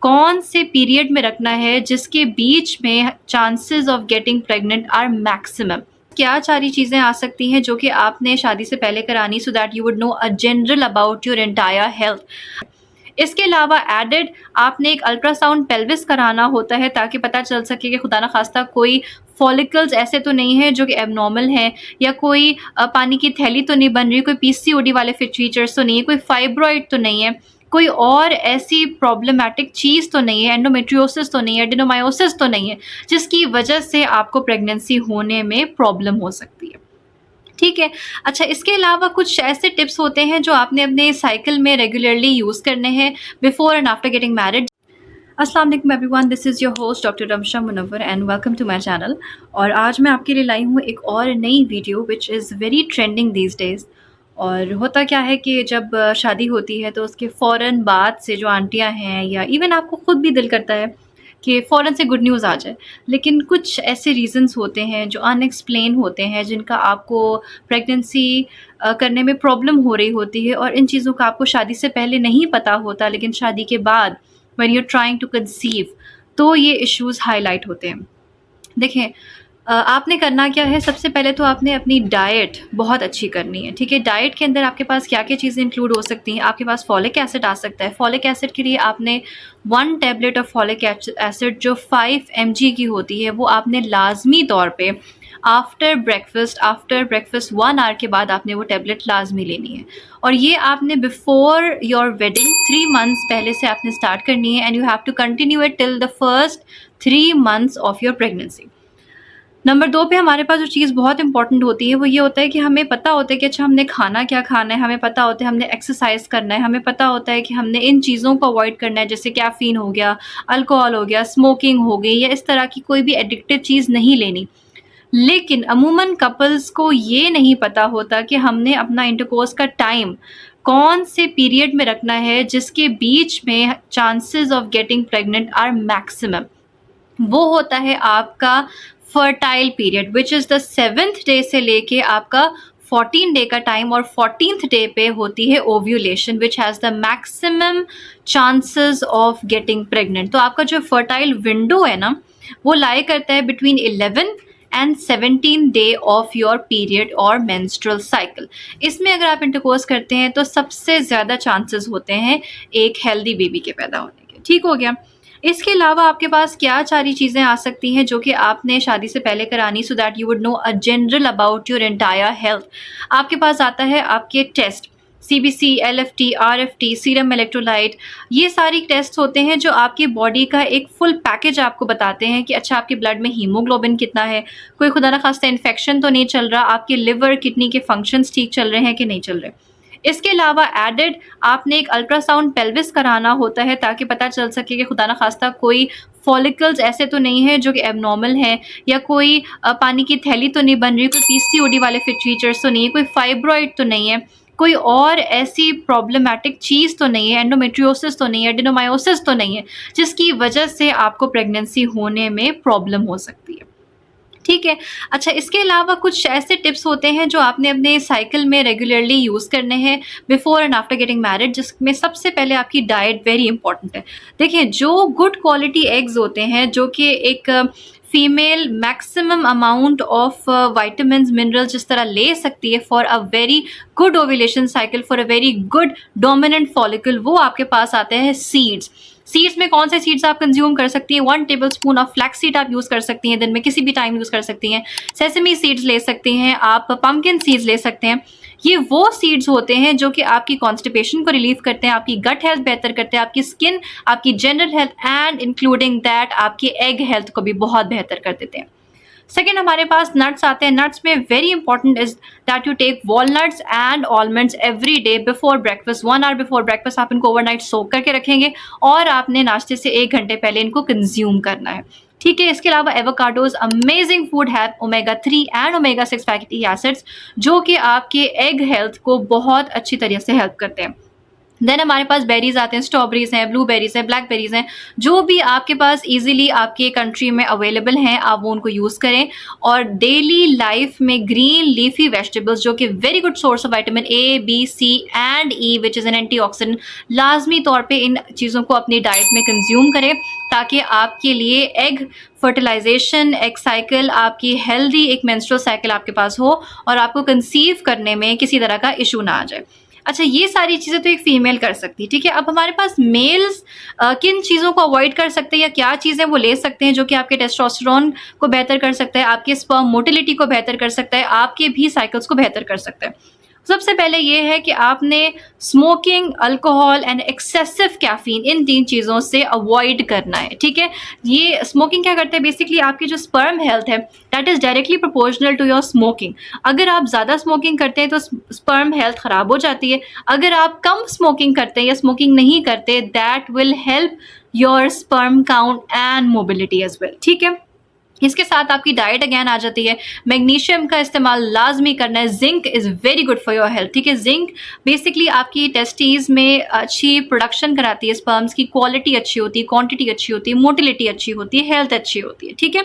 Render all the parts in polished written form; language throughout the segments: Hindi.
कौन से पीरियड में रखना है जिसके बीच में chances of getting pregnant are maximum. क्या सारी चीज़ें आ सकती हैं जो कि आपने शादी से पहले करानी, so that you would know a general about your entire health. इसके अलावा एडेड आपने एक अल्ट्रासाउंड पेल्विस कराना होता है ताकि पता चल सके कि खुदा न खास्ता कोई फॉलिकल्स ऐसे तो नहीं है जो कि एबनॉर्मल हैं, या कोई पानी की थैली तो नहीं बन रही, कोई पीसीओडी वाले फीचर्स तो नहीं है, कोई फाइब्रॉइड तो नहीं है, कोई और ऐसी प्रॉब्लमैटिक चीज़ तो नहीं है, एंडोमेट्रियोसिस तो नहीं है, एडेनोमायोसिस तो नहीं है, जिसकी वजह से आपको प्रेगनेंसी होने में प्रॉब्लम हो सकती है। ठीक है। अच्छा, इसके अलावा कुछ ऐसे टिप्स होते हैं जो आपने अपने साइकिल में रेगुलरली यूज़ करने हैं before and after getting married. अस्सलाम वालेकुम everyone, this is your host doctor Ramsha Munawwar and welcome to my channel. और आज मैं आपके लिए लाई हूँ एक और नई video which is very trending these days. और होता क्या है कि जब शादी होती है तो उसके फ़ौरन बाद से जो आंटियाँ हैं, या इवन आपको ख़ुद भी दिल करता है कि फ़ौरन से गुड न्यूज़ आ जाए, लेकिन कुछ ऐसे रीज़न्स होते हैं जो अनएक्सप्लेन होते हैं, जिनका आपको प्रेगनेंसी करने में प्रॉब्लम हो रही होती है, और इन चीज़ों का आपको शादी से पहले नहीं पता होता, लेकिन शादी के बाद when you are trying to conceive तो ये इश्यूज़ हाईलाइट होते हैं। देखें, आपने करना क्या है, सबसे पहले तो आपने अपनी डाइट बहुत अच्छी करनी है। ठीक है, डाइट के अंदर आपके पास क्या क्या चीज़ें इंक्लूड हो सकती हैं। आपके पास फॉलिक एसिड आ सकता है। फॉलिक एसिड के लिए आपने 1 टैबलेट ऑफ फॉलिक एसिड जो 5 mg की होती है, वो आपने लाजमी तौर पे आफ्टर ब्रेकफास्ट 1 आवर के बाद आपने वो टैबलेट लाजमी लेनी है। और ये आपने बिफोर योर वेडिंग 3 मंथ्स पहले से आपने स्टार्ट करनी है, and you have to continue it till the first 3 months of your pregnancy. Number 2 पे हमारे पास जो चीज़ बहुत इंपॉर्टेंट होती है वो ये होता है कि हमें पता होता है कि अच्छा हमने खाना क्या खाना है, हमें पता होता है हमने एक्सरसाइज करना है, हमें पता होता है कि हमने इन चीज़ों को अवॉइड करना है, जैसे कैफ़ीन हो गया, अल्कोहल हो गया, स्मोकिंग हो गई, या इस तरह की कोई भी एडिक्टिव चीज़ नहीं लेनी। लेकिन अमूमन कपल्स को ये नहीं पता होता कि हमने अपना इंटरकोर्स का टाइम कौन से पीरियड में रखना है जिसके बीच में chances of getting pregnant are maximum. वो होता है आपका fertile period, which is the 7th day से लेके आपका 14 डे का टाइम, और 14th डे पे होती है ovulation, which has the maximum chances of getting pregnant. तो आपका जो फर्टाइल विंडो है ना, वो लाई करता है between 11 and 17 day of your period और मेंस्ट्रुअल साइकिल। इसमें अगर आप इंटरकोर्स करते हैं तो सबसे ज़्यादा चांसेस होते हैं एक हेल्दी बेबी के पैदा होने के। ठीक हो गया। इसके अलावा आपके पास क्या सारी चीज़ें आ सकती हैं जो कि आपने शादी से पहले करानी, so that you would know a general about your entire health. आपके पास आता है आपके test, CBC, LFT, RFT, serum electrolyte. ये सारी टेस्ट होते हैं जो आपकी बॉडी का एक फुल पैकेज आपको बताते हैं कि अच्छा आपके ब्लड में हीमोग्लोबिन कितना है, कोई खुदा न खास्ता इन्फेक्शन तो नहीं चल रहा, आपके लिवर किडनी के फंक्शंस ठीक चल रहे हैं कि नहीं चल रहे। इसके अलावा एडेड आपने एक अल्ट्रासाउंड पेल्विस कराना होता है ताकि पता चल सके कि खुदा न खास्ता कोई फॉलिकल्स ऐसे तो नहीं है जो कि एबनॉर्मल हैं, या कोई पानी की थैली तो नहीं बन रही, कोई पीसीओडी वाले फीचर्स तो नहीं है, कोई फाइब्रॉइड तो नहीं है, कोई और ऐसी प्रॉब्लमैटिक चीज़ तो नहीं है, एंडोमेट्रियोसिस तो नहीं है, एडेनोमायोसिस तो नहीं है, जिसकी वजह से आपको प्रेगनेंसी होने में प्रॉब्लम हो सकती है। ठीक है। अच्छा, इसके अलावा कुछ ऐसे टिप्स होते हैं जो आपने अपने साइकिल में रेगुलरली यूज़ करने हैं before and after getting married, जिसमें सबसे पहले आपकी डाइट वेरी इंपॉर्टेंट है। देखिए, जो गुड क्वालिटी एग्स होते हैं, जो कि एक female maximum amount of vitamins minerals जिस तरह ले सकती है for a very good ovulation cycle, for a very good dominant follicle, वो आपके पास आते हैं सीड्स। सीड्स में कौन से सीड्स आप कंज्यूम कर सकती हैं? 1 टेबलस्पून ऑफ फ्लैक्स सीड आप यूज़ कर सकती हैं, दिन में किसी भी टाइम यूज़ कर सकती हैं। सेसमी सीड्स ले सकती हैं आप, पम्पकिन सीड्स ले सकते हैं। ये वो सीड्स होते हैं जो कि आपकी कॉन्स्टिपेशन को रिलीव करते हैं, आपकी गट हेल्थ बेहतर करते हैं, आपकी स्किन, आपकी general health and including that आपकी एग हेल्थ को भी बहुत बेहतर कर देते हैं। सेकेंड, हमारे पास नट्स आते हैं। नट्स में very important is that you take walnuts and almonds every day before breakfast. 1 hour before breakfast आप इनको ओवरनाइट सोक करके रखेंगे, और आपने नाश्ते से 1 घंटे पहले इनको कंज्यूम करना है। ठीक है। इसके अलावा एवोकाडोज अमेजिंग फूड है, omega 3 and omega 6 fatty acids, जो कि आपके एग हेल्थ को बहुत अच्छी तरह से हेल्प करते हैं। देन हमारे पास बेरीज़ आते हैं, स्ट्रॉबेरीज़ हैं, ब्लूबेरीज़ हैं, ब्लैकबेरीज़ हैं, जो भी आपके पास ईज़िली आपके कंट्री में अवेलेबल हैं, आप वो उनको यूज़ करें। और डेली लाइफ में ग्रीन लीफी वेजिटेबल्स जो कि very good source of vitamin A, B, C and E which is an antioxidant, लाजमी तौर पे इन चीज़ों को अपनी डाइट में कंज्यूम करें ताकि आपके लिए एग फर्टिलाइजेशन, एग साइकिल, आपकी हेल्दी एक मेंस्ट्रुअल साइकिल आपके पास हो और आपको कंसीव करने में किसी तरह का इशू ना आ जाए। अच्छा, ये सारी चीज़ें तो एक फीमेल कर सकती है, ठीक है। अब हमारे पास मेल्स किन चीज़ों को अवॉइड कर सकते हैं या क्या चीज़ें वो ले सकते हैं जो कि आपके टेस्टोस्टेरोन को बेहतर कर सकता है, आपके स्पर्म मोटिलिटी को बेहतर कर सकता है, आपके भी साइकिल्स को बेहतर कर सकता है। सबसे पहले ये है कि आपने smoking, alcohol and excessive caffeine, इन 3 चीज़ों से अवॉइड करना है, ठीक है। ये स्मोकिंग क्या करते हैं, बेसिकली आपकी जो स्पर्म हेल्थ है that is directly proportional to your smoking. अगर आप ज़्यादा स्मोकिंग करते हैं तो स्पर्म हेल्थ ख़राब हो जाती है। अगर आप कम स्मोकिंग करते हैं या स्मोकिंग नहीं करते, that will help your sperm count and mobility as well, ठीक है। इसके साथ आपकी डाइट अगेन आ जाती है। मैग्नीशियम का इस्तेमाल लाजमी करना है। Zinc is very good for your health, ठीक है। जिंक बेसिकली आपकी टेस्टीज़ में अच्छी प्रोडक्शन कराती है, स्पर्म्स की क्वालिटी अच्छी होती है, क्वांटिटी अच्छी होती है, मोटिलिटी अच्छी होती है, हेल्थ अच्छी होती है, ठीक है।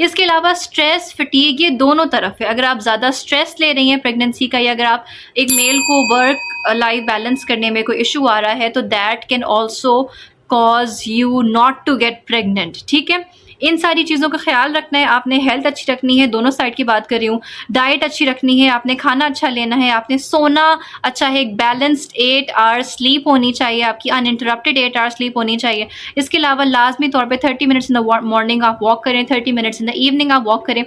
इसके अलावा स्ट्रेस, फटीग, ये दोनों तरफ है। अगर आप ज़्यादा स्ट्रेस ले रही हैं प्रेगनेंसी का, या अगर आप एक मेल को वर्क लाइफ बैलेंस करने में कोई इशू आ रहा है, तो that can also cause you not to get pregnant, ठीक है। इन सारी चीज़ों का ख्याल रखना है आपने। हेल्थ अच्छी रखनी है, दोनों साइड की बात कर रही हूँ। डाइट अच्छी रखनी है, आपने खाना अच्छा लेना है, आपने सोना अच्छा है, एक बैलेंस्ड 8 आवर्स स्लीप होनी चाहिए, आपकी अनइंटरप्टेड 8 आवर्स स्लीप होनी चाहिए। इसके अलावा लाजमी तौर पे 30 मिनट्स इन द मॉर्निंग आप वॉक करें, 30 मिनट्स इन द इवनिंग आप वॉक करें।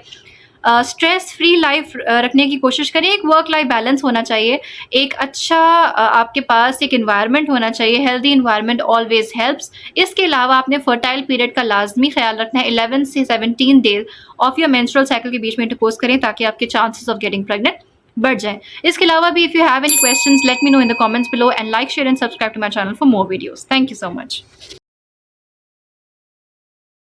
स्ट्रेस फ्री लाइफ रखने की कोशिश करें। एक वर्क लाइफ बैलेंस होना चाहिए, एक अच्छा आपके पास एक एनवायरनमेंट होना चाहिए। Healthy environment always helps. इसके अलावा आपने फर्टाइल पीरियड का लाजमी ख्याल रखना है। 11 से 17 days of your menstrual cycle के बीच में इंटरपोज करें ताकि आपके चांसेस ऑफ गेटिंग प्रेग्नेंट बढ़ जाए। इसके अलावा भी if you have any questions, let me know in the comments below and like, share and subscribe to my channel for more videos. Thank you so much.